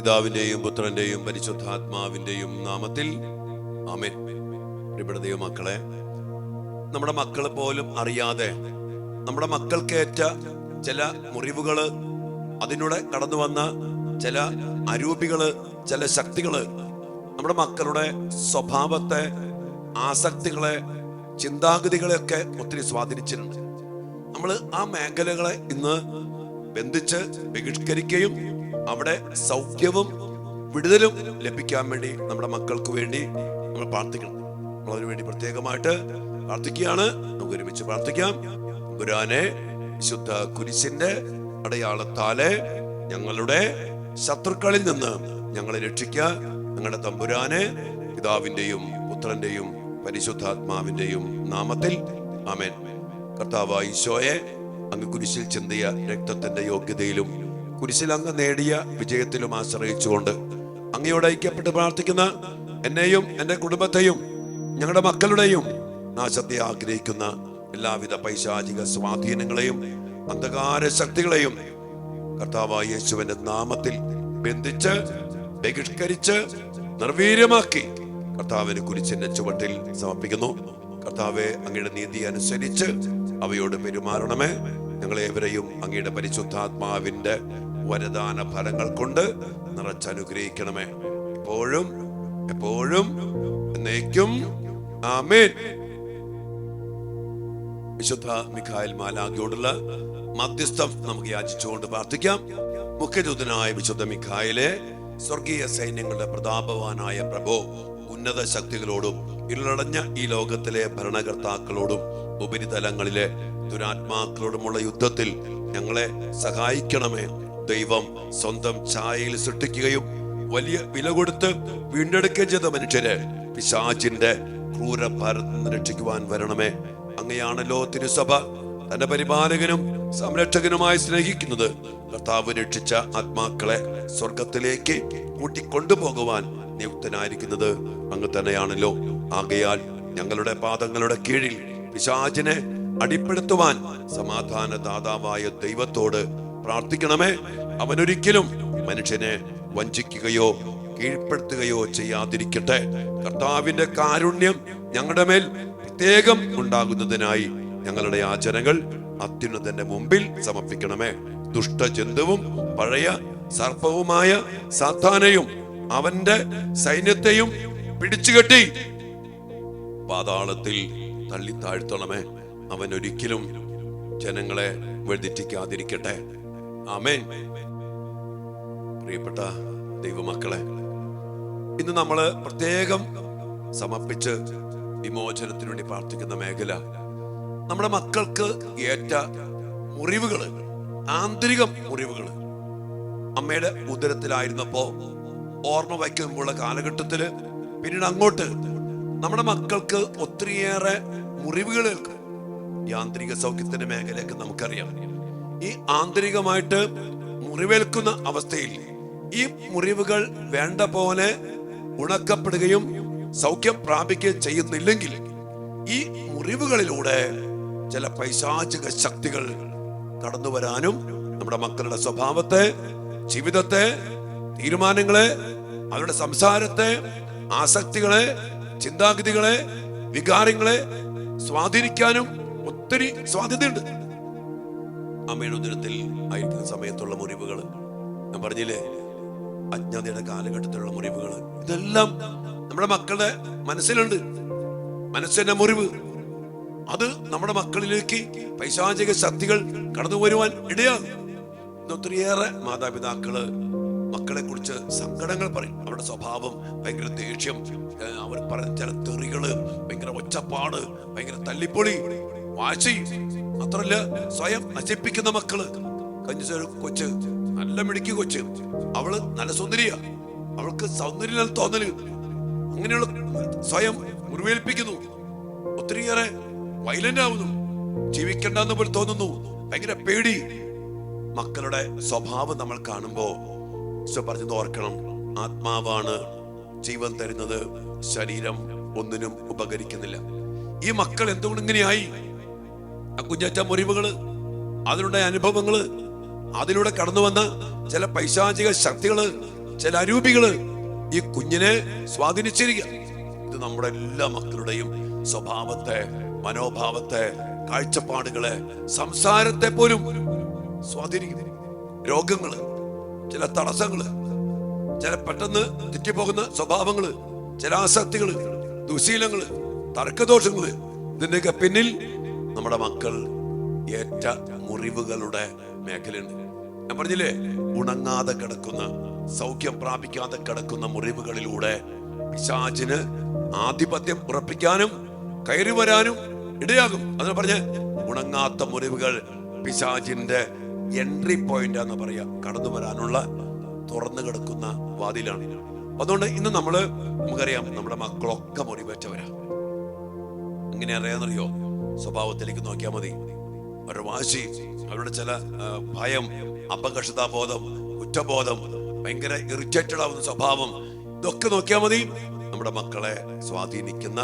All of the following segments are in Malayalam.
പിതാവിന്റെയും പുത്രന്റെയും പരിശുദ്ധാത്മാവിന്റെയും നാമത്തിൽ ആമേൻ. പ്രിയപ്പെട്ട ദൈവമക്കളെ, നമ്മുടെ മക്കൾ പോലും അറിയാതെ നമ്മുടെ മക്കൾക്കേറ്റ ചില മുറിവുകള്, അതിലൂടെ കടന്നു വന്ന ചില അരൂപികള്, ചില ശക്തികള് നമ്മുടെ മക്കളുടെ സ്വഭാവത്തെ, ആസക്തികളെ, ചിന്താഗതികളെയൊക്കെ ഒത്തിരി സ്വാധീനിച്ചിട്ടുണ്ട്. നമ്മൾ ആ മേഖലകളെ ഇന്ന് ബന്ധിച്ച് ബഹിഷ്കരിക്കുകയും അവിടെ സൗഖ്യവും വിടുതലും ലഭിക്കാൻ വേണ്ടി നമ്മുടെ മക്കൾക്ക് വേണ്ടി നമ്മൾ പ്രാർത്ഥിക്കണം. നമ്മൾ അതിനു വേണ്ടി പ്രത്യേകമായിട്ട് പ്രാർത്ഥിക്കുകയാണ്. നമുക്ക് ഒരുമിച്ച് പ്രാർത്ഥിക്കാം. തമ്പുരാനെ, വിശുദ്ധ കുരിശിന്റെ അടയാളത്താലെ ഞങ്ങളുടെ ശത്രുക്കളിൽ നിന്ന് ഞങ്ങളെ രക്ഷിക്കുക. ഞങ്ങളുടെ തമ്പുരാനെ, പിതാവിന്റെയും പുത്രന്റെയും പരിശുദ്ധാത്മാവിന്റെയും നാമത്തിൽ ആമേൻ. കർത്താവായ ഈശോയെ, അങ്ങ് കുരിശിൽ ചിന്തിയ രക്തത്തിന്റെ യോഗ്യതയിലും കുരിശിൽ അങ്ങ് നേടിയ വിജയത്തിലും ആശ്രയിച്ചുകൊണ്ട് അങ്ങയോട് ഐക്യപ്പെട്ട് പ്രാർത്ഥിക്കുന്ന എന്നെയും എൻ്റെ കുടുംബത്തെയും ഞങ്ങളുടെ മക്കളുടെയും നാശത്തെ ആഗ്രഹിക്കുന്ന എല്ലാവിധ പൈശാചിക സ്വാധീനങ്ങളെയും അന്ധകാര ശക്തികളെയും കർത്താവായ യേശുവിന്റെ നാമത്തിൽ ബന്ധിച്ച് ബഹിഷ്കരിച്ച് നിർവീര്യമാക്കി കർത്താവിന് കുരിശിന്റെ ചുവട്ടിൽ സമർപ്പിക്കുന്നു. കർത്താവെ, അങ്ങയുടെ നീതി അനുസരിച്ച് അവയോട് പെരുമാറണമേ. ഞങ്ങളേവരെയും അങ്ങയുടെ പരിശുദ്ധാത്മാവിന്റെ വരദാന ഫലങ്ങൾ കൊണ്ട് നിറച്ചനുഗ്രഹിക്കണമേ, എപ്പോഴും എപ്പോഴും എന്നേക്കും. ആമേൻ. വിശുദ്ധ മിഖായേൽ മാലാഖയോടുള്ള മധ്യസ്ഥം നമുക്ക് യാചിച്ചുകൊണ്ട് പ്രാർത്ഥിക്കാം. മുഖ്യദൂതനായ വിശുദ്ധ മിഖായേലെ, സ്വർഗീയ സൈന്യങ്ങളുടെ പ്രതാപവാനായ പ്രഭോ, ഉന്നത ശക്തികളോടും ഇരുളടഞ്ഞ ഈ ലോകത്തിലെ ഭരണകർത്താക്കളോടും ഉപരിതലങ്ങളിലെ ദുരാത്മാക്കളോടുമുള്ള യുദ്ധത്തിൽ ഞങ്ങളെ സഹായിക്കണമേ. ദൈവം സ്വന്തം ഛായയിൽ സൃഷ്ടിക്കുകയും വലിയ വില കൊടുത്ത് വീണ്ടെടുക്കുകയും ചെയ്ത മനുഷ്യരെ പിശാചിന്റെ ക്രൂരഭാരത്തിൽ നിന്ന് രക്ഷിക്കുവാൻ വരണമേ. അങ്ങയാണല്ലോ തിരുസഭ തന്റെ പരിപാലകനും സംരക്ഷകനുമായി സ്നേഹിക്കുന്നത്. കർത്താവ് രക്ഷിച്ച ആത്മാക്കളെ സ്വർഗത്തിലേക്ക് കൂട്ടിക്കൊണ്ടുപോകുവാൻ നിയുക്തനായിരിക്കുന്നത് അങ്ങ് തന്നെയാണല്ലോ. ആകയാൽ ഞങ്ങളുടെ പാദങ്ങളുടെ കീഴിൽ പിശാചിനെ അടിപ്പെടുത്തുവാൻ സമാധാന ദാതാവായ ദൈവത്തോട് പ്രാർത്ഥിക്കണമേ. അവനൊരിക്കലും മനുഷ്യനെ വഞ്ചിക്കുകയോ കീഴ്പ്പെടുത്തുകയോ ചെയ്യാതിരിക്കട്ടെ. കർത്താവിന്റെ കാരുണ്യം ഞങ്ങളുടെ മേൽ പ്രത്യേകം ഉണ്ടാകുന്നതിനായി ഞങ്ങളുടെ ആചരണകൾ അത്യുന്നതന്റെ മുമ്പിൽ സമർപ്പിക്കണമേ. ദുഷ്ടജന്തുവും പഴയ സർപ്പവുമായ സാത്താനെയും അവന്റെ സൈന്യത്തെയും പിടിച്ചുകെട്ടി പാതാളത്തിൽ തള്ളി താഴ്ത്തണമേ. അവൻ ഒരിക്കലും ജനങ്ങളെ വെഴുതിറ്റിക്കാതിരിക്കട്ടെ. ആമേൻ. പ്രിയപ്പെട്ട ദൈവമക്കളെ, ഇന്ന് നമ്മള് പ്രത്യേകം സമർപ്പിച്ച് വിമോചനത്തിനു വേണ്ടി പ്രാർത്ഥിക്കുന്ന മേഖല നമ്മുടെ മക്കൾക്ക് ഏറ്റ മുറിവുകള്, ആന്തരിക മുറിവുകള്. അമ്മയുടെ ഉദരത്തിലായിരുന്നപ്പോ ഓർമ്മ വയ്ക്കുമ്പോഴുള്ള കാലഘട്ടത്തില്, പിന്നീട് അങ്ങോട്ട് നമ്മുടെ മക്കൾക്ക് ഒത്തിരിയേറെ മുറിവുകൾ ഏൽക്കും. ഈ ആന്തരിക സൗഖ്യത്തിന്റെ മേഖലയൊക്കെ നമുക്കറിയാം. ഈ ആന്തരികമായിട്ട് മുറിവേൽക്കുന്ന അവസ്ഥയിൽ ഈ മുറിവുകൾ വേണ്ട പോലെ ഉണക്കപ്പെടുകയും സൗഖ്യം പ്രാപിക്കുകയും ചെയ്യുന്നില്ലെങ്കിൽ ഈ മുറിവുകളിലൂടെ ചില പൈശാചിക ശക്തികൾ കടന്നു വരാനും നമ്മുടെ മക്കളുടെ സ്വഭാവത്തെ, ജീവിതത്തെ, തീരുമാനങ്ങളെ, അവരുടെ സംസാരത്തെ, ആസക്തികളെ, ചിന്താഗതികളെ, വികാരങ്ങളെ സ്വാധീനിക്കാനും ഒത്തിരി സാധ്യതയുണ്ട്. അമ്മയുടെ ഉദരത്തിൽ ആയിരിക്കുന്ന സമയത്തുള്ള മുറിവുകൾ, ഞാൻ പറഞ്ഞില്ലേ, അജ്ഞതയുടെ കാലഘട്ടത്തിലുള്ള മുറിവുകൾ, ഇതെല്ലാം നമ്മുടെ മക്കളുടെ മനസ്സിലുണ്ട്. മനസ്സിന്റെ മുറിവ്, അത് നമ്മുടെ മക്കളിലേക്ക് പൈശാചിക ശക്തികൾ കടന്നു വരുവാൻ ഇടയാകും. ഒത്തിരിയേറെ മാതാപിതാക്കള് മക്കളെ കുറിച്ച് സങ്കടങ്ങൾ പറയും. അവരുടെ സ്വഭാവം ഭയങ്കര ദേഷ്യം, അവർ പറയുന്ന ചില തെറികള്, ഭയങ്കര ഒച്ചപ്പാട്, ഭയങ്കര തല്ലിപ്പൊളി, വാശി, മാത്രല്ല സ്വയം നശിപ്പിക്കുന്ന മക്കള്. കഴിഞ്ഞ കൊച്ച് നല്ല മിടുക്കി കൊച്ച്, അവള് നല്ല സുന്ദരിയാ, അവൾക്ക് സൗന്ദര്യം തോന്നല്, അങ്ങനെയുള്ള സ്വയം മുറിവേൽപ്പിക്കുന്നു, ഒത്തിരിയേറെ വയലന്റ് ആവുന്നു, ജീവിക്കണ്ടെന്ന് പോലെ തോന്നുന്നു, ഭയങ്കര പേടി. മക്കളുടെ സ്വഭാവം നമ്മൾ കാണുമ്പോ പറഞ്ഞത് ഓർക്കണം, ആത്മാവാണ് ജീവൻ തരുന്നത്, ശരീരം ഒന്നിനും ഉപകരിക്കുന്നില്ല. ഈ മക്കൾ എന്തുകൊണ്ട് ഇങ്ങനെയായി? ആ കുഞ്ഞറ്റ മുറിവുകള്, അതിലുള്ള അനുഭവങ്ങള്, അതിലൂടെ കടന്നു വന്ന ചില പൈശാചിക ശക്തികള് ചില അരൂപികള് ഈ കുഞ്ഞിനെ സ്വാധീനിച്ചിരിക്കുക. ഇത് നമ്മുടെ എല്ലാ മക്കളുടെയും സ്വഭാവത്തെ, മനോഭാവത്തെ, കാഴ്ചപ്പാടുകളെ, സംസാരത്തെ പോലും സ്വാധീനിക്കുന്നു. രോഗങ്ങള്, ചില തടസ്സങ്ങള്, ചില പെട്ടെന്ന് തെറ്റിപ്പോകുന്ന സ്വഭാവങ്ങള്, ചില ആസക്തികള്, ദുശീലങ്ങള്, തർക്കദോഷങ്ങള്, ഇതിന്റെയൊക്കെ പിന്നിൽ നമ്മുടെ മക്കൾ ഏറ്റ മുറിവുകളുടെ മേഖലയുണ്ട്. ഞാൻ പറഞ്ഞില്ലേ, ഉണങ്ങാതെ കിടക്കുന്ന, സൗഖ്യം പ്രാപിക്കാതെ കിടക്കുന്ന മുറിവുകളിലൂടെ പിശാചിന് ആധിപത്യം ഉറപ്പിക്കാനും കയറി വരാനും ഇടയാകും. അതിന് പറഞ്ഞ് ഉണങ്ങാത്ത മുറിവുകൾ പിശാചിന്റെ എൻട്രി പോയിന്റ് എന്ന് പറയാ, കടന്നു വരാനുള്ള തുറന്നു കിടക്കുന്ന വാതിലാണ്. അതുകൊണ്ട് ഇന്ന് നമുക്കറിയാം, നമ്മുടെ മക്കളൊക്കെ മുറിവേറ്റവരാ. എങ്ങനെ അറിയാന്നറിയോ? സ്വഭാവത്തിലേക്ക് നോക്കിയാൽ മതി. അവരുടെ വാശി, അവരുടെ ചില ഭയം, അപകർഷതാബോധം, കുറ്റബോധം, ഭയങ്കര ഇറിറ്റേറ്റഡ് ആവുന്ന സ്വഭാവം, ഇതൊക്കെ നോക്കിയാൽ മതി. നമ്മുടെ മക്കളെ സ്വാധീനിക്കുന്ന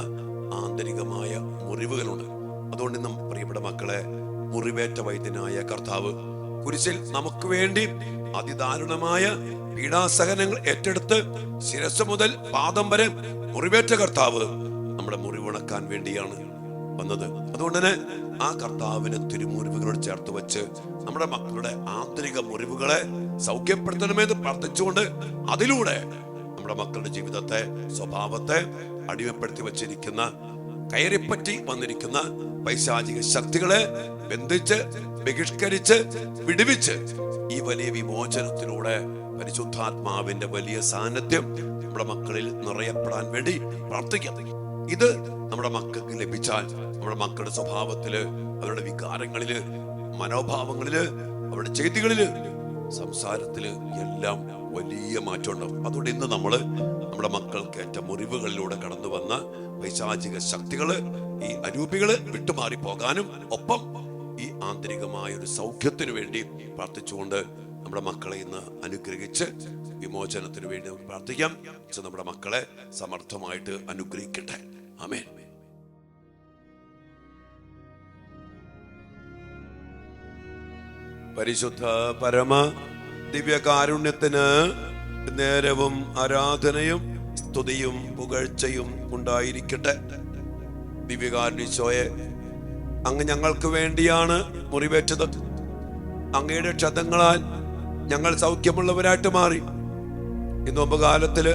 ആന്തരികമായ മുറിവുകളുണ്ട്. അതുകൊണ്ട് ഇന്നും പ്രിയപ്പെട്ട മക്കളെ, മുറിവേറ്റ വൈദ്യനായ കർത്താവ് കുരിശിൽ നമുക്ക് വേണ്ടി അതിദാരുണമായ പീഡാസഹനങ്ങൾ ഏറ്റെടുത്ത് ശിരസ് മുതൽ പാദം വരെ മുറിവേറ്റ കർത്താവ് നമ്മുടെ മുറിവുണക്കാൻ വേണ്ടിയാണ് വന്നത്. അതുകൊണ്ട് തന്നെ ആ കർത്താവിനെ തിരുമുറിവുകളോട് ചേർത്ത് വെച്ച് നമ്മുടെ മക്കളുടെ ആന്തരിക മുറിവുകളെ സൗഖ്യപ്പെടുത്തണമെന്ന് പ്രാർത്ഥിച്ചുകൊണ്ട് അതിലൂടെ നമ്മുടെ മക്കളുടെ ജീവിതത്തെ, സ്വഭാവത്തെ അടിമപ്പെടുത്തി വച്ചിരിക്കുന്ന, കയറിപ്പറ്റി വന്നിരിക്കുന്ന പൈശാചിക ശക്തികളെ ബന്ധിച്ച്, ബഹിഷ്കരിച്ച്, വിടുവിച്ച് ഈ വലിയ വിമോചനത്തിലൂടെ പരിശുദ്ധാത്മാവിന്റെ വലിയ സാന്നിധ്യം നമ്മുടെ മക്കളിൽ നിറയപ്പെടാൻ വേണ്ടി പ്രാർത്ഥിക്കാം. ഇത് നമ്മുടെ മക്കൾക്ക് ലഭിച്ചാൽ നമ്മുടെ മക്കളുടെ സ്വഭാവത്തില്, അവരുടെ വികാരങ്ങളില്, മനോഭാവങ്ങളില്, അവരുടെ ചെയ്തികളില്, സംസാരത്തില് എല്ലാം വലിയ മാറ്റം ഉണ്ടാവും. അതുകൊണ്ട് ഇന്ന് നമ്മുടെ മക്കൾക്ക് ഏറ്റ മുറിവുകളിലൂടെ കടന്നു വന്ന പൈശാചിക ശക്തികള്, ഈ അരൂപികള് വിട്ടുമാറി പോകാനും ഒപ്പം ഈ ആന്തരികമായ ഒരു സൗഖ്യത്തിനു വേണ്ടി പ്രാർത്ഥിച്ചുകൊണ്ട് നമ്മുടെ മക്കളെ ഇന്ന് അനുഗ്രഹിച്ച് വിമോചനത്തിനു വേണ്ടി നമുക്ക് പ്രാർത്ഥിക്കാം. നമ്മുടെ മക്കളെ സമർത്ഥമായിട്ട് അനുഗ്രഹിക്കട്ടെ. ആമേൻ. പരിശുദ്ധ പരമ ദിവ്യകാരുണ്യത്തിന് നേരവും ആരാധനയും സ്തുതിയും പുകഴ്ചയും ഉണ്ടായിരിക്കട്ടെ. ദിവ്യകാരുണ്യശോയെ, അങ്ങ് ഞങ്ങൾക്ക് വേണ്ടിയാണ് മുറിവേറ്റത്. അങ്ങയുടെ ക്ഷതങ്ങളാൽ ഞങ്ങൾ സൗഖ്യമുള്ളവരായിട്ട് മാറി. ഈ നോമ്പുകാലത്തില്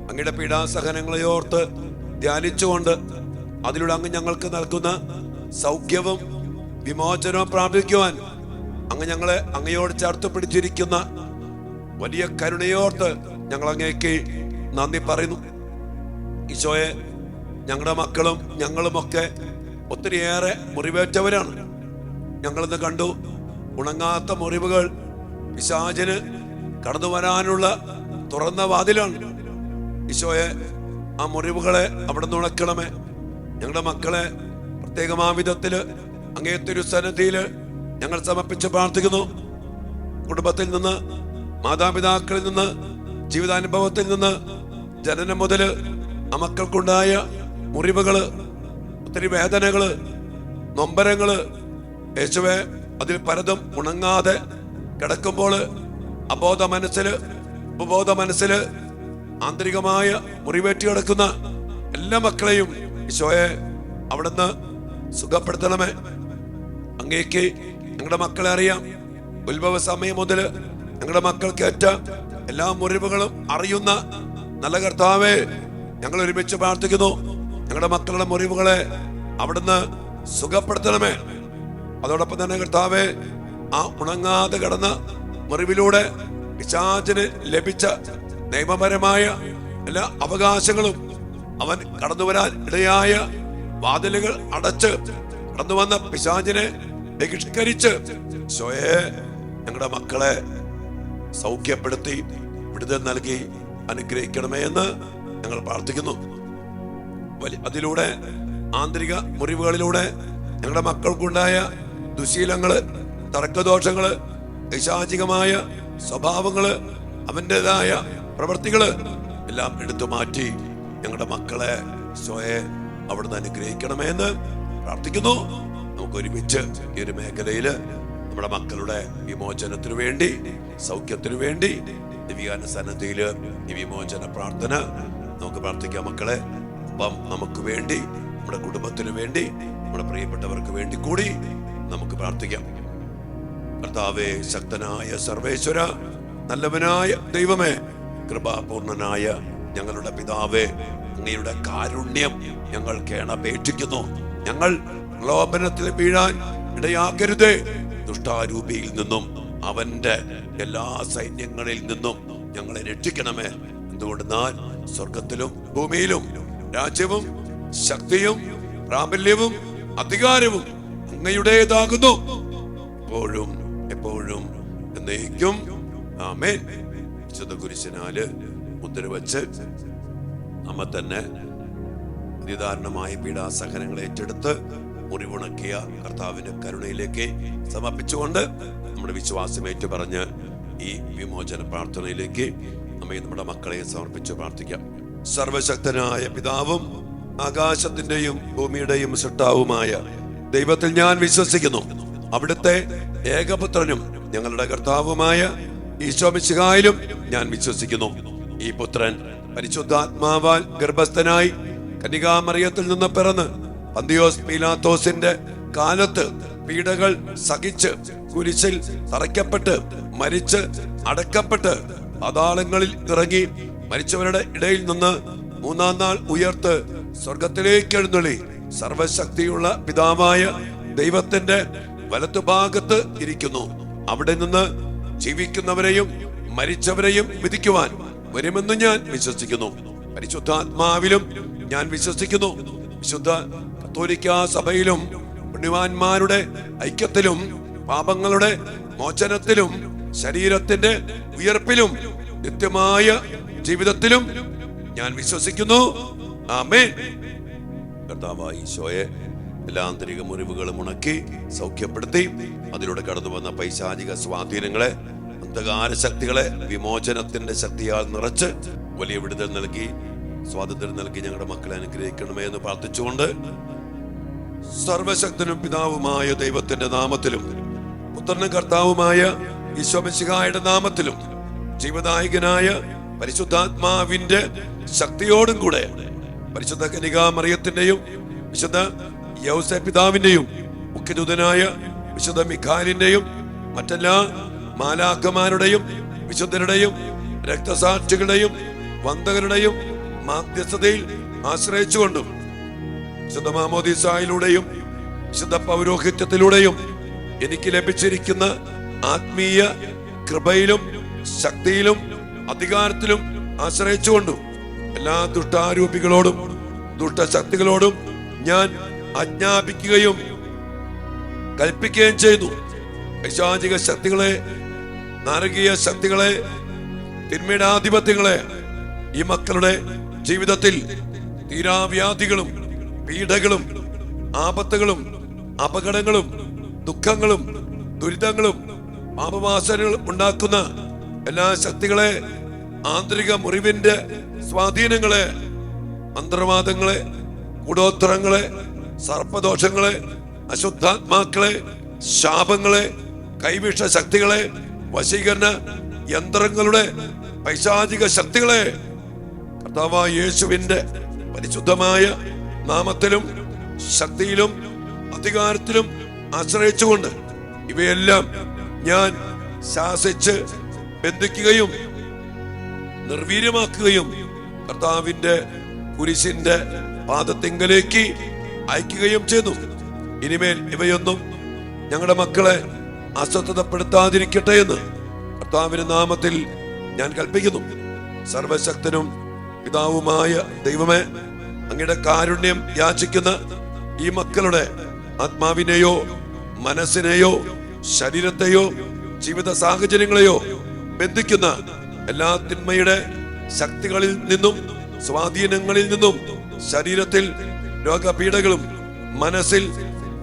അങ്ങയുടെ പീഡാസഹനങ്ങളെ ഓർത്ത് ധ്യാനിച്ചുകൊണ്ട് അതിലൂടെ അങ്ങ് ഞങ്ങൾക്ക് നൽകുന്ന സൗഖ്യവും വിമോചനവും പ്രാപിക്കുവാൻ അങ്ങ് ഞങ്ങളെ അങ്ങയോട് ചേർത്ത് പിടിച്ചിരിക്കുന്ന വലിയ കരുണയോർത്ത് ഞങ്ങൾ അങ്ങേക്ക് നന്ദി പറയുന്നു. ഈശോയെ, ഞങ്ങളുടെ മക്കളും ഞങ്ങളുമൊക്കെ ഒത്തിരിയേറെ മുറിവേറ്റവരാണ്. ഞങ്ങളിന്ന് കണ്ടു, ഉണങ്ങാത്ത മുറിവുകൾ പിശാചിന് കടന്നു വരാനുള്ള തുറന്ന വാതിലാണ്. ഈശോയെ, ആ മുറിവുകളെ അവിടെ നിന്ന് ഉണക്കണമേ. ഞങ്ങളുടെ മക്കളെ പ്രത്യേകമാ വിധത്തില് അങ്ങേ തിരുസന്നിധിയില് ഞങ്ങൾ സമർപ്പിച്ച് പ്രാർത്ഥിക്കുന്നു. കുടുംബത്തിൽ നിന്ന്, മാതാപിതാക്കളിൽ നിന്ന്, ജീവിതാനുഭവത്തിൽ നിന്ന്, ജനനം മുതല് ആ മക്കൾക്കുണ്ടായ മുറിവുകള്, ഒത്തിരി വേദനകള്, നൊമ്പരങ്ങള്, യേശുവേ, അതിൽ പലതും ഉണങ്ങാതെ കിടക്കുമ്പോൾ അബോധ മനസ്സില്, ഉപബോധ മനസ്സില് ആന്തരികമായ മുറിവേറ്റി കിടക്കുന്ന എല്ലാ മക്കളെയും ഈശോയെ അവിടുന്ന് സുഖപ്പെടുത്തണമേ. അങ്ങേക്ക് ഞങ്ങളുടെ മക്കളെ അറിയാം. ഉത്ഭവ സമയം മുതല് ഞങ്ങളുടെ മക്കൾക്കേറ്റ എല്ലാ മുറിവുകളും അറിയുന്ന നല്ല കർത്താവേ, ഞങ്ങൾ ഒരുമിച്ച് പ്രാർത്ഥിക്കുന്നു. ഞങ്ങളുടെ മക്കളുടെ മുറിവുകളെ അവിടുന്ന് സുഖപ്പെടുത്തണമേ. അതോടൊപ്പം തന്നെ കർത്താവേ, ആ ഉണങ്ങാതെ കിടന്ന മുറിവിലൂടെ പിശാചിന് ലഭിച്ച നിയമപരമായ എല്ലാ അവകാശങ്ങളും അവൻ കടന്നുവരാൻ ഇടയായ വാതിലുകൾ അടച്ച് കടന്നു വന്ന പിശാചിനെ ബഹിഷ്കരിച്ച് സ്വയെ ഞങ്ങളുടെ മക്കളെ സൗഖ്യപ്പെടുത്തി വിടുതൽ നൽകി അനുഗ്രഹിക്കണമേ എന്ന് ഞങ്ങൾ പ്രാർത്ഥിക്കുന്നു. അതിലൂടെ ആന്തരിക മുറിവുകളിലൂടെ ഞങ്ങളുടെ മക്കൾക്കുണ്ടായ ദുശീലങ്ങള്, തർക്കദോഷങ്ങള്, പൈശാചികമായ സ്വഭാവങ്ങള്, അവൻ്റെതായ പ്രവൃത്തികള് എല്ലാം എടുത്തു മാറ്റി ഞങ്ങളുടെ മക്കളെ സ്വയെ അവിടുന്ന് അനുഗ്രഹിക്കണമേ എന്ന് പ്രാർത്ഥിക്കുന്നു. നമുക്ക് ഒരുമിച്ച് ഈ ഒരു മേഖലയില് നമ്മുടെ മക്കളുടെ വിമോചനത്തിനു വേണ്ടി, സൗഖ്യത്തിനു വേണ്ടി ദിവ്യാന സന്നദ്ധിയില് ഈ വിമോചന പ്രാർത്ഥന നമുക്ക് പ്രാർത്ഥിക്കാം മക്കളെ. അപ്പം നമുക്ക് വേണ്ടി, നമ്മുടെ കുടുംബത്തിന് വേണ്ടി, നമ്മുടെ പ്രിയപ്പെട്ടവർക്ക് വേണ്ടി കൂടി നമുക്ക് പ്രാർത്ഥിക്കാം. കർത്താവേ, ശക്തനായ സർവേശ്വര, നല്ലവനായ ദൈവമേ, കൃപാപൂർണനായ ഞങ്ങളുടെ പിതാവേ, അങ്ങയുടെ കാരുണ്യം ഞങ്ങൾ കേണപേക്ഷിക്കുന്നു. ഞങ്ങൾ പ്രലോഭനത്തിൽ വീഴാൻ ഇടയാക്കരുതേ. ദുഷ്ടാരൂപിയിൽ നിന്നും അവന്റെ എല്ലാ സൈന്യങ്ങളിൽ നിന്നും ഞങ്ങളെ രക്ഷിക്കണമേ. എന്തുകൊണ്ടെന്നാൽ സ്വർഗത്തിലും ഭൂമിയിലും രാജ്യവും ശക്തിയും പ്രാബല്യവും അധികാരവും അങ്ങയുടേതാകുന്നു, എപ്പോഴും എപ്പോഴും എന്നേക്കും. ആമേൻ. വിശുദ്ധ കുരിശിനാല് മുദ്ര വച്ച് നമ്മെ തന്നെ അതിദാരുണമായ പീഡാസഹനങ്ങൾ ഏറ്റെടുത്ത് മുറിവുണക്കിയ കർത്താവിന്റെ കരുണയിലേക്ക് സമർപ്പിച്ചുകൊണ്ട് നമ്മുടെ വിശ്വാസം ഏറ്റുപറഞ്ഞ് ഈ വിമോചന പ്രാർത്ഥനയിലേക്ക് നമ്മെ നമ്മുടെ മക്കളെ സമർപ്പിച്ച് പ്രാർത്ഥിക്കാം. സർവശക്തനായ പിതാവും ആകാശത്തിന്റെയും ഭൂമിയുടെയും സൃഷ്ടാവുമായ ദൈവത്തിൽ ഞാൻ വിശ്വസിക്കുന്നു. അവിടുത്തെ ഏകപുത്രനും ഞങ്ങളുടെ കർത്താവുമായ ഈശോ മിശിഹായിലും ഞാൻ വിശ്വസിക്കുന്നു. ഈ പുത്രൻ പരിശുദ്ധാത്മാവാൽ ഗർഭസ്ഥനായി കന്യകാമറിയത്തിൽ നിന്ന് പിറന്ന് പന്തിയോസ് പീലാത്തോസിന്റെ കാലത്ത് പീഡകൾ സഹിച്ച് കുരിശിൽ തറയ്ക്കപ്പെട്ട് മരിച്ച് അടക്കപ്പെട്ട് പാതാളങ്ങളിൽ ഇറങ്ങി മരിച്ചവരുടെ ഇടയിൽ നിന്ന് മൂന്നാം നാൾ ഉയർത്ത് സ്വർഗത്തിലേക്ക് എഴുന്നള്ളി സർവശക്തിയുള്ള പിതാവായ ദൈവത്തിന്റെ വലത്തുഭാഗത്ത് ഇരിക്കുന്നു. അവിടെ നിന്ന് ജീവിക്കുന്നവരെയും മരിച്ചവരെയും വിധിക്കുവാൻ വരുമെന്ന് ഞാൻ വിശ്വസിക്കുന്നു. പരിശുദ്ധാത്മാവിലും ഞാൻ വിശ്വസിക്കുന്നു. വിശുദ്ധ കത്തോലിക്കാ സഭയിലും പുണ്യവാന്മാരുടെ ഐക്യത്തിലും പാപങ്ങളുടെ മോചനത്തിലും ശരീരത്തിന്റെ ഉയർപ്പിലും നിത്യമായ ജീവിതത്തിലും ഞാൻ വിശ്വസിക്കുന്നു. ആമേൻ. കർത്താവായ ഈശോയെ എല്ലാ ആന്തരിക മുറിവുകളും ഉണക്കി സൗഖ്യപ്പെടുത്തി അതിലൂടെ കടന്നു വന്ന പൈശാചിക സ്വാധീനങ്ങളെ, അന്ധകാര ശക്തികളെ വിമോചനത്തിന്റെ ശക്തിയാൽ നിറച്ച് വലിയ വിടുതൽ നൽകി സ്വാതന്ത്ര്യം നൽകി ഞങ്ങളുടെ മക്കളെ അനുഗ്രഹിക്കണമേ എന്ന് പ്രാർത്ഥിച്ചുകൊണ്ട് സർവശക്തനും പിതാവുമായ ദൈവത്തിന്റെ നാമത്തിലും പുത്രനും കർത്താവുമായ ഈശോ മിശിഹായുടെ നാമത്തിലും ജീവദായകനായ പരിശുദ്ധാത്മാവിന്റെ ശക്തിയോടും കൂടെ പരിശുദ്ധ കന്യകാമറിയത്തിന്റെയും വിശുദ്ധ യൗസേപ്പ് പിതാവിന്റെയും മുഖ്യദൂതനായ വിശുദ്ധ മിഖായേലിന്റെയും മറ്റെല്ലാ മാലാഖമാരുടെയും വിശുദ്ധരുടെയും രക്തസാക്ഷികളുടെയും വന്ദകരുടെയും മാധ്യസ്ഥതയിൽ ആശ്രയിച്ചുകൊണ്ടും വിശുദ്ധ മാമോദീസായിലൂടെയും വിശുദ്ധ പൗരോഹിത്യത്തിലൂടെയും എനിക്ക് ലഭിച്ചിരിക്കുന്ന ആത്മീയ കൃപയിലും ശക്തിയിലും അധികാരത്തിലും ആശ്രയിച്ചുകൊണ്ടും എല്ലാ ദുഷ്ടാരൂപികളോടും ദുഷ്ടശക്തികളോടും ഞാൻ ആജ്ഞാപിക്കുകയും കൽപ്പിക്കുകയും ചെയ്യുന്നു. പൈശാചിക ശക്തികളെ, നാരകീയ ശക്തികളെ, തിന്മയുടെ ആധിപത്യങ്ങളെ ഈ മക്കളുടെ ജീവിതത്തിൽ തീരാവ്യാധികളും പീഡകളും ആപത്തുകളും അപകടങ്ങളും ദുഃഖങ്ങളും ദുരിതങ്ങളും പാപവാസനകൾ ഉണ്ടാക്കുന്ന എല്ലാ ശക്തികളെ, ആന്തരിക മുറിവിന്റെ സ്വാധീനങ്ങളെ, മന്ത്രവാദങ്ങളെ, കൂടോത്രങ്ങളെ, സർപ്പദോഷങ്ങളെ, അശുദ്ധാത്മാക്കളെ, ശാപങ്ങളെ, കൈവിഷ ശക്തികളെ, വശീകരണ യന്ത്രങ്ങളുടെ പൈശാചിക ശക്തികളെ കർത്താവായ യേശുവിന്റെ പരിശുദ്ധമായ നാമത്തിലും ശക്തിയിലും അധികാരത്തിലും ആശ്രയിച്ചുകൊണ്ട് ഇവയെല്ലാം ഞാൻ ശാസിച്ച് ബന്ധിക്കുകയും നിർവീര്യമാക്കുകയും കർത്താവിന്റെ കുരിശിന്റെ പാദത്തിങ്കലേക്ക് അയക്കുകയും ചെയ്തു. ഇനിമേൽ ഇവയൊന്നും ഞങ്ങളുടെ മക്കളെ അസ്വസ്ഥതപ്പെടുത്താതിരിക്കട്ടെ എന്ന് കർത്താവിന്റെ നാമത്തിൽ ഞാൻ കൽപ്പിക്കുന്നു. സർവശക്തനും പിതാവുമായ ദൈവമേ, അങ്ങയുടെ കാരുണ്യം യാചിക്കുന്ന ഈ മക്കളുടെ ആത്മാവിനെയോ മനസ്സിനെയോ ശരീരത്തെയോ ജീവിത സാഹചര്യങ്ങളെയോ ബന്ധിക്കുന്ന എല്ലാ തിന്മയുടെ ശക്തികളിൽ നിന്നും സ്വാധീനങ്ങളിൽ നിന്നും ശരീരത്തിൽ രോഗപീഠകളും മനസ്സിൽ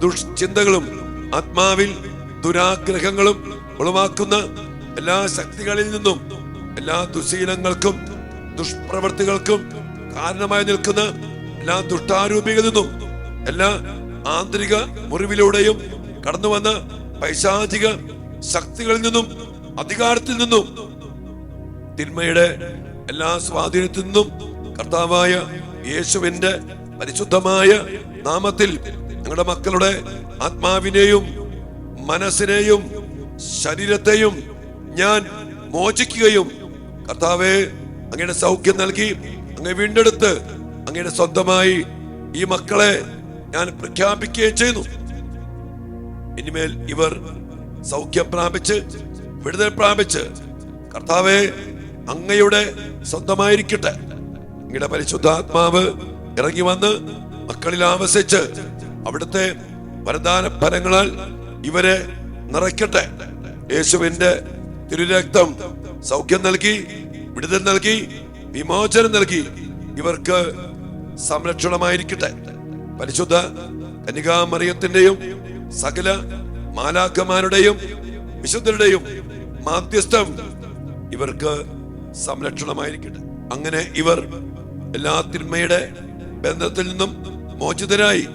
ദുഷ്ചിന്തകളും ആത്മാവിൽ ദുരാഗ്രഹങ്ങളും ഉളവാക്കുന്ന എല്ലാ ശക്തികളിൽ നിന്നും എല്ലാ ദുശീലങ്ങൾക്കും ദുഷ്പ്രവൃത്തികൾക്കും കാരണമായി നിൽക്കുന്ന എല്ലാ ദുഷ്ടാരൂപികളിൽ നിന്നും എല്ലാ ആന്തരിക മുറിവിലൂടെയും കടന്നു വന്ന പൈശാചിക ശക്തികളിൽ നിന്നും അധികാരത്തിൽ നിന്നും തിന്മയുടെ എല്ലാ സ്വാധീനത്തിൽ നിന്നും കർത്താവായ യേശുവിന്റെ പരിശുദ്ധമായ നാമത്തിൽ ഞങ്ങളുടെ മക്കളുടെ ആത്മാവിനെയും മനസ്സിനെയും ശരീരത്തെയും ഞാൻ മോചിക്കുകയും കർത്താവെ അങ്ങയുടെ സൗഖ്യം നൽകി അങ്ങ് വീണ്ടെടുത്ത് അങ്ങയുടെ സ്വന്തമായി ഈ മക്കളെ ഞാൻ പ്രഖ്യാപിക്കുകയും ചെയ്യുന്നു. ഇനിമേൽ ഇവർ സൗഖ്യം പ്രാപിച്ച് വിടുതൽ പ്രാപിച്ച് കർത്താവെ അങ്ങയുടെ സ്വന്തമായിരിക്കട്ടെ. അങ്ങയുടെ പരിശുദ്ധാത്മാവ് ഇറങ്ങി വന്ന് മക്കളിൽ ആവസിച്ച് അവിടുത്തെ വരദാന ഫലങ്ങളാൽ ഇവരെ നിറയ്ക്കട്ടെ. യേശുവിന്റെ തിരുരക്തം സൗഖ്യം നൽകി, വിടുതൽ നൽകി, വിമോചനം നൽകി ഇവർക്ക് സംരക്ഷണമായിരിക്കട്ടെ. പരിശുദ്ധ കന്യകാമറിയത്തിന്റെയും സകല മാലാഖമാരുടെയും വിശുദ്ധരുടെയും മാധ്യസ്ഥം ഇവർക്ക് സംരക്ഷണമായിരിക്കട്ടെ. അങ്ങനെ ഇവർ എല്ലാ തിന്മയുടെ ബന്ധത്തിൽ നിന്നും മോചിതരായി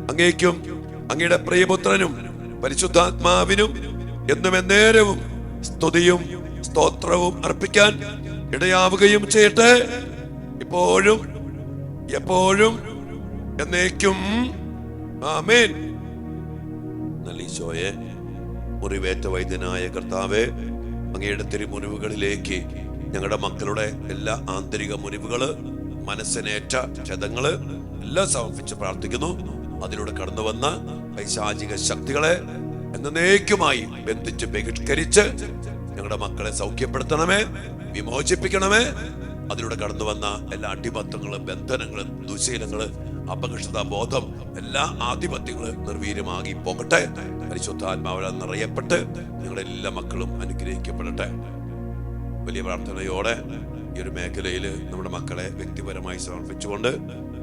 അങ്ങേക്കും അങ്ങയുടെ പ്രിയപുത്രനും പരിശുദ്ധാത്മാവിനും എന്നും എന്നേരവും സ്തുതിയും സ്തോത്രവും അർപ്പിക്കാൻ ഇടയാവുകയും ചെയ്യട്ടെ, ഇപ്പോഴും എപ്പോഴും എന്നേക്കും. ആമേൻ. ഈശോയെ, മുറിവേറ്റ വൈദ്യനായ കർത്താവെ, അങ്ങയുടെ തിരുമുറിവുകളിലേക്ക് ഞങ്ങളുടെ മക്കളുടെ എല്ലാ ആന്തരിക മുറിവുകള്, മനസ്സിനേറ്റ ക്ഷതങ്ങള് എല്ലാം സമർപ്പിച്ച് പ്രാർത്ഥിക്കുന്നു. അതിലൂടെ കടന്നു വന്ന പൈശാചിക ശക്തികളെ എന്നേക്കുമായി ബന്ധിച്ച് ബഹിഷ്കരിച്ച് ഞങ്ങളുടെ മക്കളെ സൗഖ്യപ്പെടുത്തണമേ, വിമോചിപ്പിക്കണമേ. അതിലൂടെ കടന്നു വന്ന എല്ലാ അടിമത്തങ്ങളും, ബന്ധനങ്ങളും, ദുശീലങ്ങള്, അപകർഷത ബോധം, എല്ലാ ആധിപത്യങ്ങളും നിർവീര്യമാകി പോകട്ടെ. പരിശുദ്ധാത്മാവിൽ നിറയപ്പെട്ട് ഞങ്ങളുടെ എല്ലാ മക്കളും അനുഗ്രഹിക്കപ്പെടട്ടെ. വലിയ പ്രാർത്ഥനയോടെ ഈ ഒരു മേഖലയിൽ നമ്മുടെ മക്കളെ വ്യക്തിപരമായി സമർപ്പിച്ചുകൊണ്ട്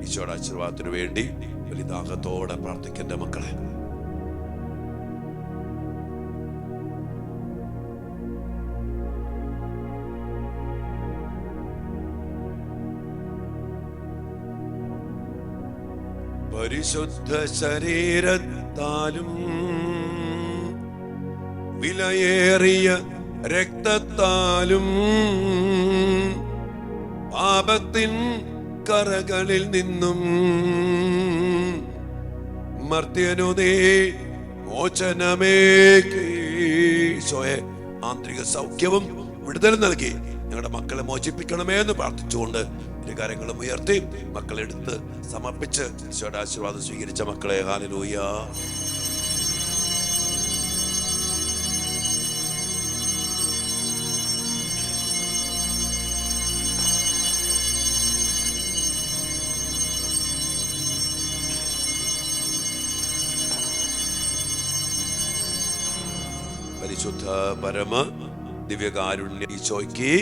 ഈശോയുടെ ആശീർവാദത്തിനു വേണ്ടി വലിയ ദാഹത്തോടെ പ്രാർത്ഥിക്കേണ്ട മക്കളെ. പരിശുദ്ധ ശരീരത്താലും വിലയേറിയ രക്തത്താലും പാപത്തിൻ കറകളിൽ നിന്നും മർത്യനു നീ മോചനമേകീശോയെ ആന്തരിക സൗഖ്യവും വിടുതൽ നൽകി ഞങ്ങളുടെ മക്കളെ മോചിപ്പിക്കണമേ എന്ന് പ്രാർത്ഥിച്ചുകൊണ്ട് കാര്യങ്ങളും ഉയർത്തി മക്കളെടുത്ത് സമർപ്പിച്ച് ഈശോയുടെ ആശീർവാദം സ്വീകരിച്ച മക്കളെ ഹല്ലേലൂയ. പരിശുദ്ധ പരമ ദിവ്യകാരുണ്യ ഈശോയ്ക്ക്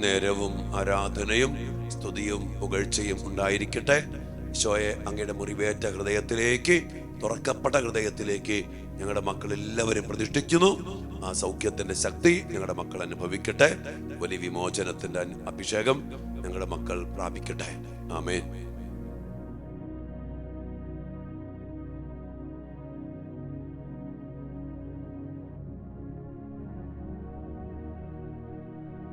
നേരവും ആരാധനയും സ്തുതിയും പുകഴ്ചയും ഉണ്ടായിരിക്കട്ടെ. ഈശോയെ, അങ്ങയുടെ മുറിവേറ്റ ഹൃദയത്തിലേക്ക്, തുറക്കപ്പെട്ട ഹൃദയത്തിലേക്ക് ഞങ്ങളുടെ മക്കൾ എല്ലാവരും പ്രതിഷ്ഠിക്കുന്നു. ആ സൗഖ്യത്തിന്റെ ശക്തി ഞങ്ങളുടെ മക്കൾ അനുഭവിക്കട്ടെ. വലിയ വിമോചനത്തിന്റെ അഭിഷേകം ഞങ്ങളുടെ മക്കൾ പ്രാപിക്കട്ടെ. ആമേൻ.